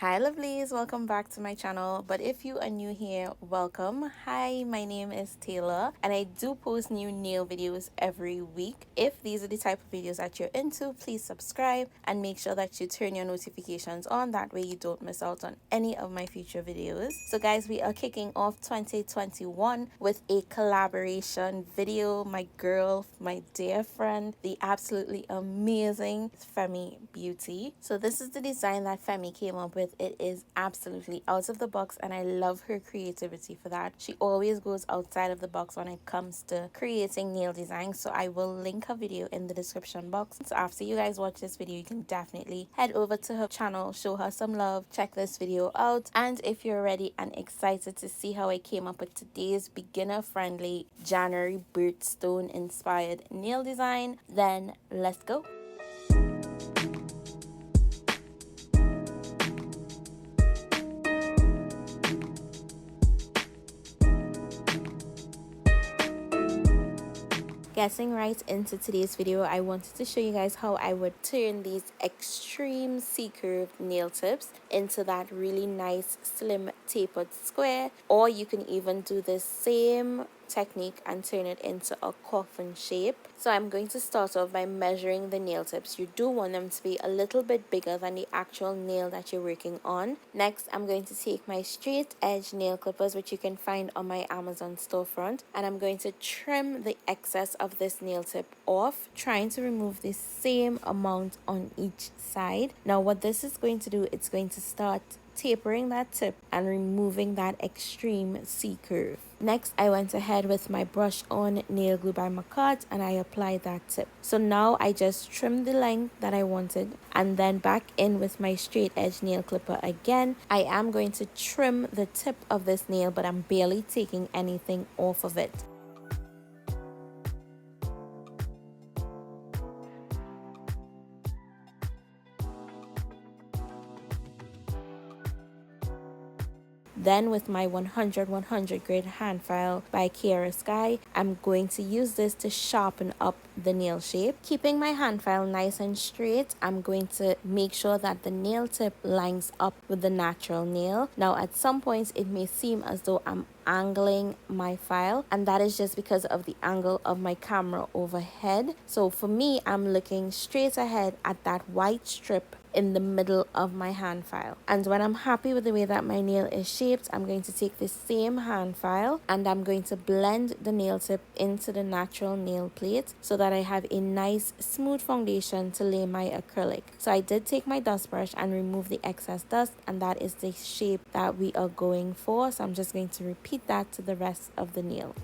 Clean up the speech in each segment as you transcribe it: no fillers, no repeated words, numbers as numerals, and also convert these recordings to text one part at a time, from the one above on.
Hi lovelies, welcome back to my channel. But if you are new here, welcome. Hi, my name is Taylor and I do post new nail videos every week. If these are the type of videos that you're into, please subscribe and make sure that you turn your notifications on. That way you don't miss out on any of my future videos. So guys, we are kicking off 2021 with a collaboration video. My girl, my dear friend, the absolutely amazing Femi Beauty. So this is the design that Femi came up with. It is absolutely out of the box and I love her creativity for that. She always goes outside of the box when it comes to creating nail designs. So I will link her video in the description box. So after you guys watch this video, you can definitely head over to her channel, show her some love, check this video out. And if you're ready and excited to see how I came up with today's beginner friendly January birthstone inspired nail design, then let's go. Getting right into today's video, I wanted to show you guys how I would turn these extreme C-curved nail tips into that really nice slim tapered square, or you can even do the same technique and turn it into a coffin shape. So I'm going to start off by measuring the nail tips. You do want them to be a little bit bigger than the actual nail that you're working on. Next, I'm going to take my straight edge nail clippers, which you can find on my Amazon storefront, and I'm going to trim the excess of this nail tip off, trying to remove the same amount on each side. Now what this is going to do, it's going to start tapering that tip and removing that extreme C curve. Next, I went ahead with my brush on nail glue by Macart and I applied that tip. So now I just trimmed the length that I wanted and then back in with my straight edge nail clipper again. I am going to trim the tip of this nail, but I'm barely taking anything off of it. Then with my 100 grade hand file by Kiara Sky, I'm going to use this to sharpen up the nail shape. Keeping my hand file nice and straight, I'm going to make sure that the nail tip lines up with the natural nail. Now at some points it may seem as though I'm angling my file, and that is just because of the angle of my camera overhead. So for me, I'm looking straight ahead at that white strip in the middle of my hand file. And when I'm happy with the way that my nail is shaped, I'm going to take the same hand file and I'm going to blend the nail tip into the natural nail plate so that I have a nice smooth foundation to lay my acrylic. So I did take my dust brush and remove the excess dust, and that is the shape that we are going for. So I'm just going to repeat that to the rest of the nails.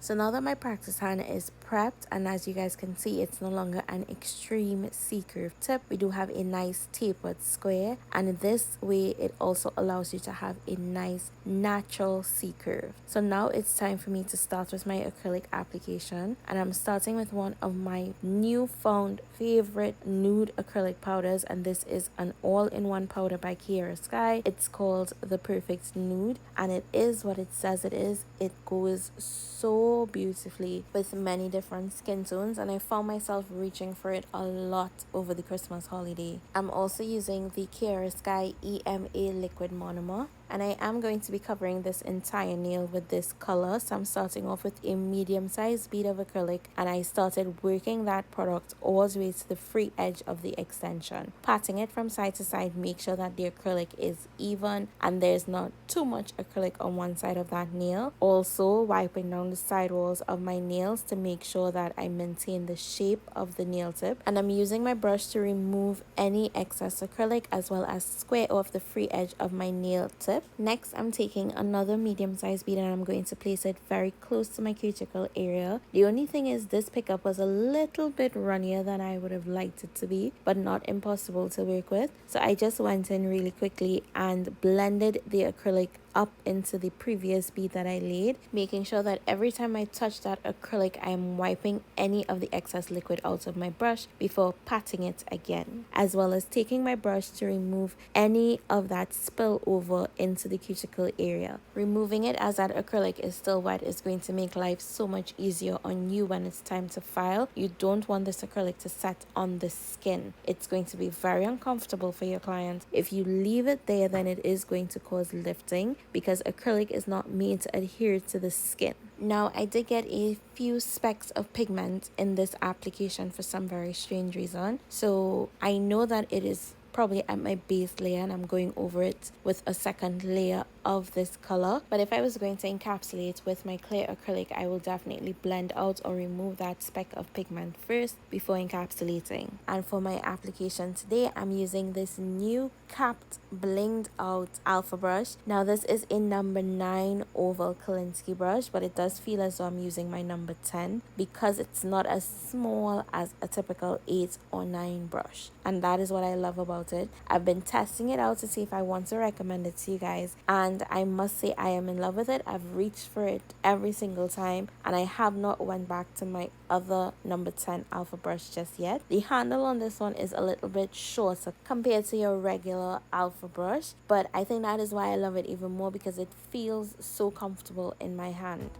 So now that my practice hand is prepped, and as you guys can see, it's no longer an extreme C-curve tip. We do have a nice tapered square, and this way it also allows you to have a nice natural C-curve. So now it's time for me to start with my acrylic application, and I'm starting with one of my newfound favorite nude acrylic powders, and this is an all-in-one powder by Kiara Sky. It's called the Perfect Nude, and it is what it says it is. It goes so beautifully with many different skin tones, and I found myself reaching for it a lot over the Christmas holiday. I'm also using the Kiara Sky EMA liquid monomer. And I am going to be covering this entire nail with this color. So I'm starting off with a medium-sized bead of acrylic, and I started working that product all the way to the free edge of the extension, patting it from side to side. Make sure that the acrylic is even and there's not too much acrylic on one side of that nail. Also wiping down the side walls of my nails to make sure that I maintain the shape of the nail tip. And I'm using my brush to remove any excess acrylic as well as square off the free edge of my nail tip. Next, I'm taking another medium-sized bead and I'm going to place it very close to my cuticle area. The only thing is this pickup was a little bit runnier than I would have liked it to be, but not impossible to work with. So I just went in really quickly and blended the acrylic up into the previous bead that I laid, making sure that every time I touch that acrylic, I am wiping any of the excess liquid out of my brush before patting it again, as well as taking my brush to remove any of that spill over into the cuticle area. Removing it as that acrylic is still wet is going to make life so much easier on you when it's time to file. You don't want this acrylic to set on the skin. It's going to be very uncomfortable for your client. If you leave it there, then it is going to cause lifting, because acrylic is not made to adhere to the skin. Now, I did get a few specks of pigment in this application for some very strange reason. So I know that it is probably at my base layer and I'm going over it with a second layer of this color. But if I was going to encapsulate with my clear acrylic, I will definitely blend out or remove that speck of pigment first before encapsulating. And for my application today, I'm using this new capped blinged out alpha brush. Now this is a number 9 oval Kolinsky brush, but it does feel as though I'm using my number 10 because it's not as small as a typical 8 or 9 brush, and that is what I love about it. I've been testing it out to see if I want to recommend it to you guys, and I must say I am in love with it. I've reached for it every single time and I have not went back to my other number 10 alpha brush just yet. The handle on this one is a little bit shorter compared to your regular alpha brush, but I think that is why I love it even more, because it feels so comfortable in my hand.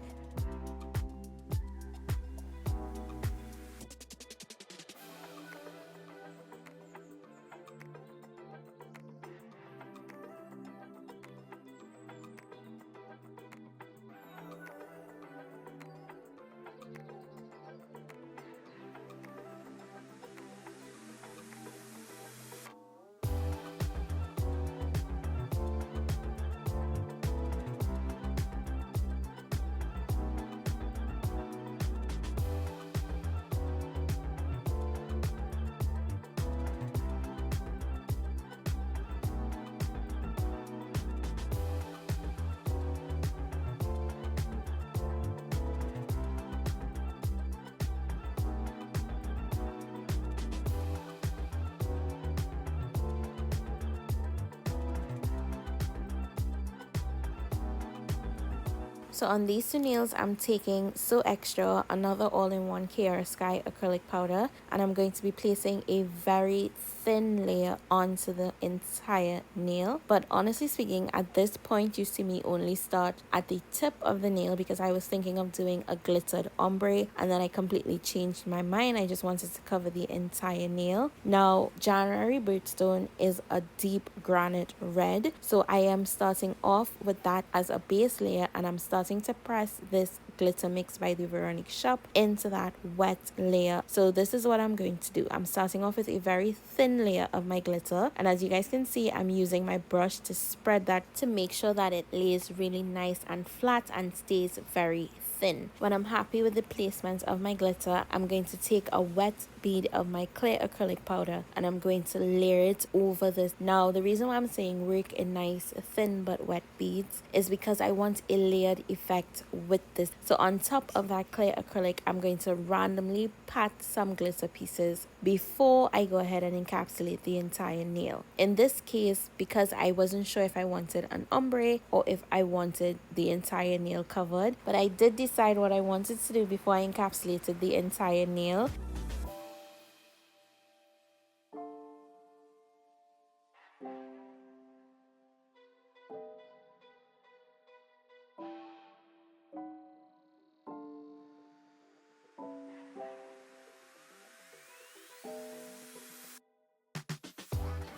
So on these two nails, I'm taking So Extra, another all-in-one Kiara Sky acrylic powder, and I'm going to be placing a very thin layer onto the entire nail. But honestly speaking, at this point, you see me only start at the tip of the nail because I was thinking of doing a glittered ombre, and then I completely changed my mind. I just wanted to cover the entire nail. Now, January Birthstone is a deep granite red, so I am starting off with that as a base layer, and I'm starting to press this glitter mix by the Veronique shop into that wet layer. So this is what I'm going to do. I'm starting off with a very thin layer of my glitter, and as you guys can see, I'm using my brush to spread that to make sure that it lays really nice and flat and stays very thin. When I'm happy with the placement of my glitter, I'm going to take a wet bead of my clear acrylic powder and I'm going to layer it over this. Now, the reason why I'm saying work in nice thin but wet beads is because I want a layered effect with this. So on top of that clear acrylic, I'm going to randomly pat some glitter pieces before I go ahead and encapsulate the entire nail. In this case, because I wasn't sure if I wanted an ombre or if I wanted the entire nail covered, but I did decide what I wanted to do before I encapsulated the entire nail.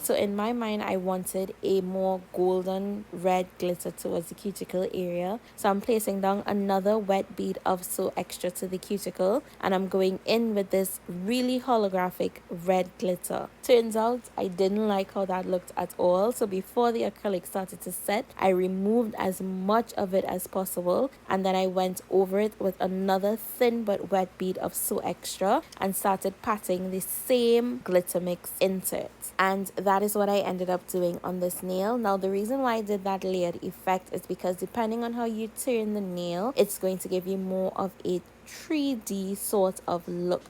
So in my mind, I wanted a more golden red glitter towards the cuticle area. So I'm placing down another wet bead of So Extra to the cuticle, and I'm going in with this really holographic red glitter. Turns out I didn't like how that looked at all. So before the acrylic started to set, I removed as much of it as possible, and then I went over it with another thin but wet bead of So Extra and started patting the same glitter mix into it. And that is what I ended up doing on this nail. Now the reason why I did that layered effect is because depending on how you turn the nail, it's going to give you more of a 3D sort of look.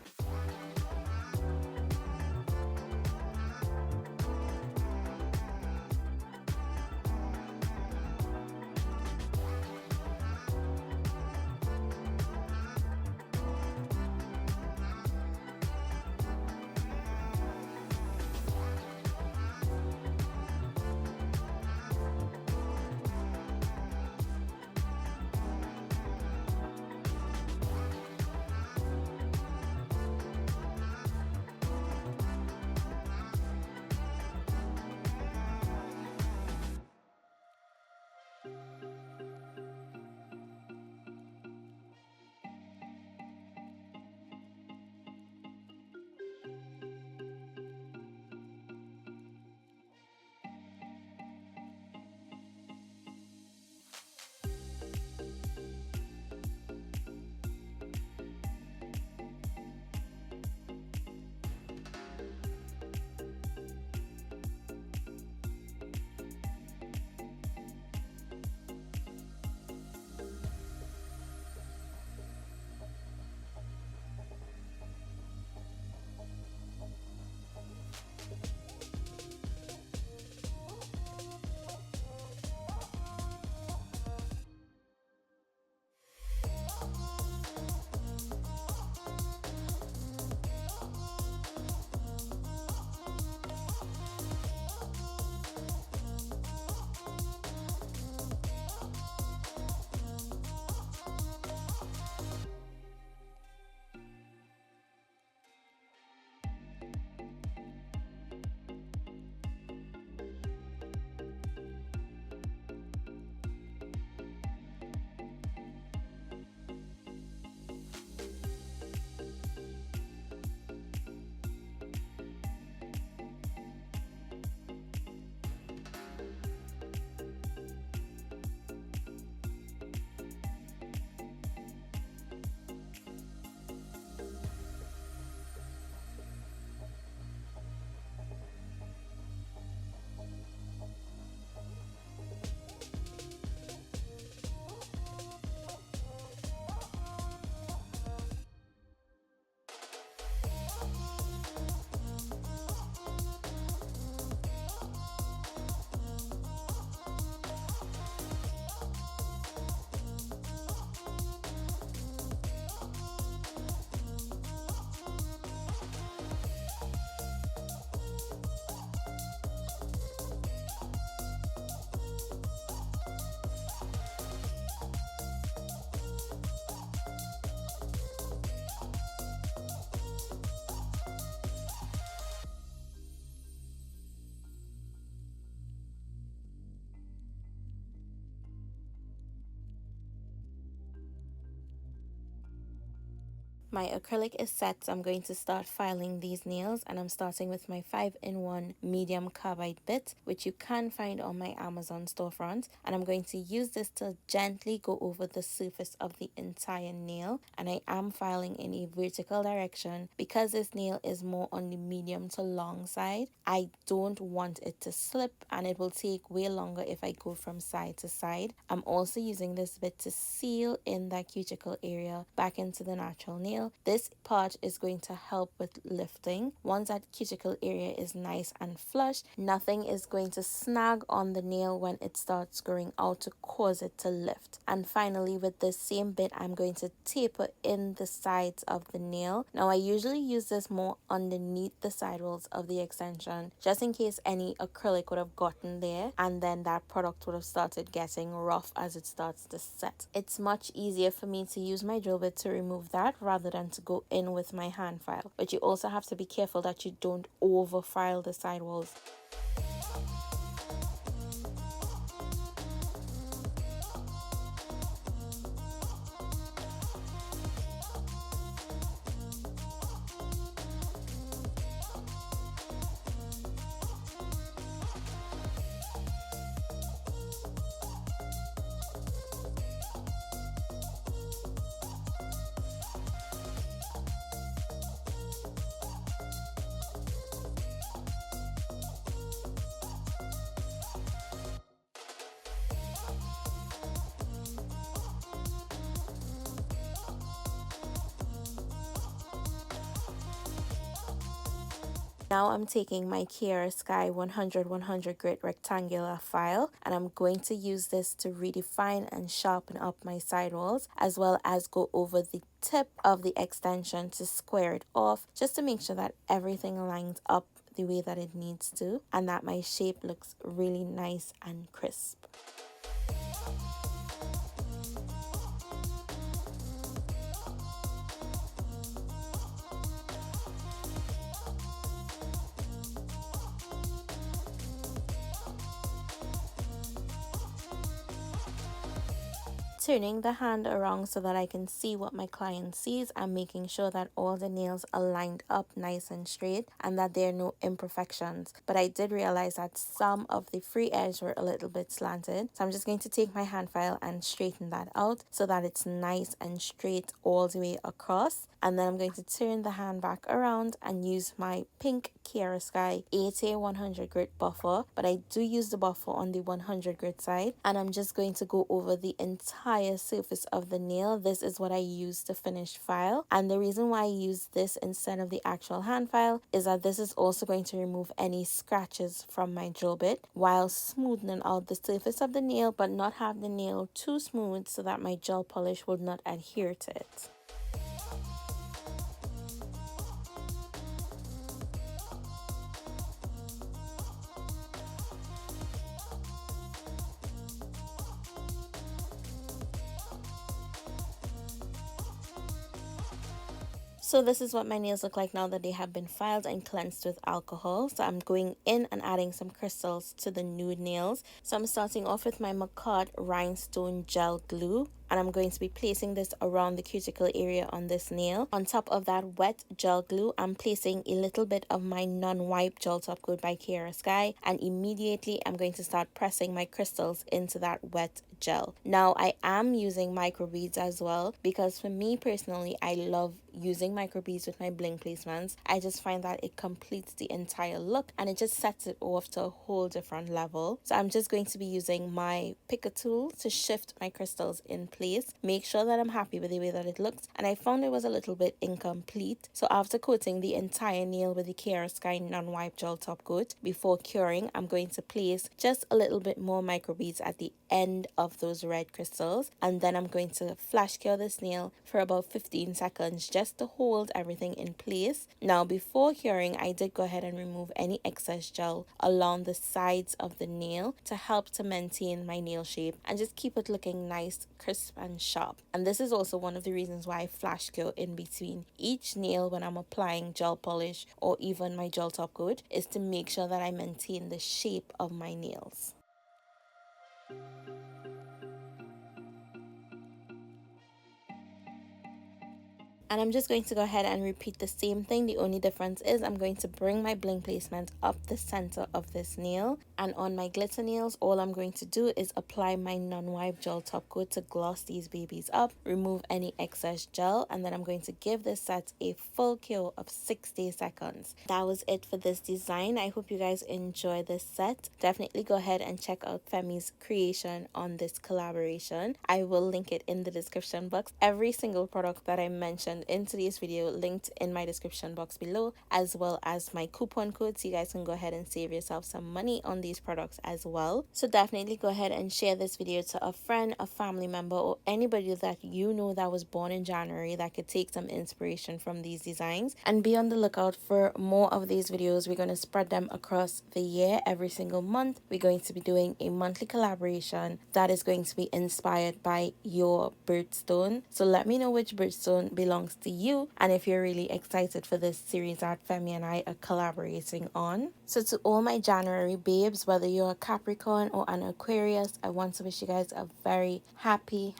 My acrylic is set, so I'm going to start filing these nails, and I'm starting with my 5-in-1 medium carbide bit, which you can find on my Amazon storefront, and I'm going to use this to gently go over the surface of the entire nail. And I am filing in a vertical direction because this nail is more on the medium to long side. I don't want it to slip, and it will take way longer if I go from side to side. I'm also using this bit to seal in that cuticle area back into the natural nail. This part is going to help with lifting. Once that cuticle area is nice and flush, nothing is going to snag on the nail when it starts growing out to cause it to lift. And finally, with this same bit, I'm going to taper in the sides of the nail. Now I usually use this more underneath the sidewalls of the extension, just in case any acrylic would have gotten there and then that product would have started getting rough as it starts to set. It's much easier for me to use my drill bit to remove that rather than to go in with my hand file. But you also have to be careful that you don't over file the sidewalls. Now I'm taking my Kiara Sky 100 grit rectangular file, and I'm going to use this to redefine and sharpen up my sidewalls, as well as go over the tip of the extension to square it off, just to make sure that everything lines up the way that it needs to and that my shape looks really nice and crisp. Turning the hand around so that I can see what my client sees and making sure that all the nails are lined up nice and straight and that there are no imperfections. But I did realize that some of the free edges were a little bit slanted. So I'm just going to take my hand file and straighten that out so that it's nice and straight all the way across. And then I'm going to turn the hand back around and use my pink Kiara Sky 80 100 grit buffer. But I do use the buffer on the 100 grit side. And I'm just going to go over the entire surface of the nail. This is what I use to finish file. And the reason why I use this instead of the actual hand file is that this is also going to remove any scratches from my drill bit while smoothing out the surface of the nail, but not have the nail too smooth so that my gel polish will not adhere to it. So this is what my nails look like now that they have been filed and cleansed with alcohol. So I'm going in and adding some crystals to the nude nails. So I'm starting off with my Macad Rhinestone Gel Glue. And I'm going to be placing this around the cuticle area on this nail. On top of that wet gel glue, I'm placing a little bit of my non-wipe gel top coat by Kiara Sky. And immediately I'm going to start pressing my crystals into that wet gel. Now I am using micro beads as well, because for me personally, I love using micro beads with my bling placements. I just find that it completes the entire look and it just sets it off to a whole different level. So I'm just going to be using my picker tool to shift my crystals in place, make sure that I'm happy with the way that it looks, and I found it was a little bit incomplete. So after coating the entire nail with the Kiara Sky non-wipe gel top coat, before curing, I'm going to place just a little bit more micro beads at the end of those red crystals, and then I'm going to flash cure this nail for about 15 seconds just to hold everything in place. Now before curing, I did go ahead and remove any excess gel along the sides of the nail to help to maintain my nail shape and just keep it looking nice, crisp and sharp. And this is also one of the reasons why I flash cure in between each nail when I'm applying gel polish or even my gel top coat, is to make sure that I maintain the shape of my nails. And I'm just going to go ahead and repeat the same thing. The only difference is I'm going to bring my bling placement up the center of this nail. And on my glitter nails, all I'm going to do is apply my non-wipe gel top coat to gloss these babies up, remove any excess gel, and then I'm going to give this set a full cure of 60 seconds. That was it for this design. I hope you guys enjoy this set. Definitely go ahead and check out Femi's creation on this collaboration. I will link it in the description box. Every single product that I mentioned in today's video linked in my description box below, as well as my coupon code, so you guys can go ahead and save yourself some money on these products as well. So definitely go ahead and share this video to a friend, a family member, or anybody that you know that was born in January that could take some inspiration from these designs. And be on the lookout for more of these videos. We're going to spread them across the year. Every single month we're going to be doing a monthly collaboration that is going to be inspired by your birthstone. So let me know which birthstone belongs to you, and if you're really excited for this series that Femi and I are collaborating on. So to all my January babes, whether you're a Capricorn or an Aquarius, I want to wish you guys a very happy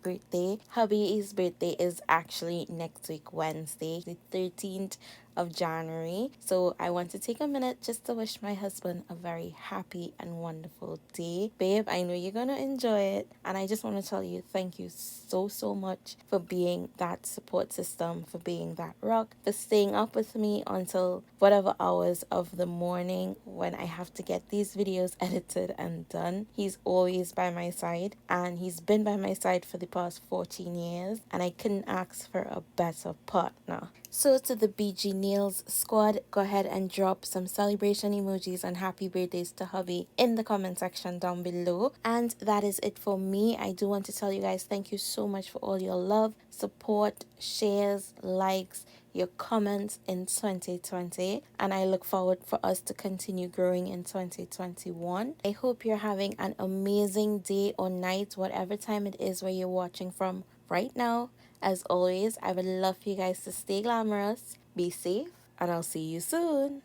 birthday. Hubby's birthday is actually next week, Wednesday, the 13th of January. So I want to take a minute just to wish my husband a very happy and wonderful day. Babe, I know you're gonna enjoy it, and I just want to tell you thank you so much for being that support system, for being that rock, for staying up with me until whatever hours of the morning when I have to get these videos edited and done. He's always by my side, and he's been by my side for the past 14 years, and I couldn't ask for a better partner. So to the BG Nails squad, go ahead and drop some celebration emojis and happy birthdays to hubby in the comment section down below. And that is it for me. I do want to tell you guys thank you so much for all your love, support, shares, likes, your comments in 2020, and I look forward for us to continue growing in 2021. I hope you're having an amazing day or night, whatever time it is where you're watching from right now. As always, I would love for you guys to stay glamorous, be safe, and I'll see you soon.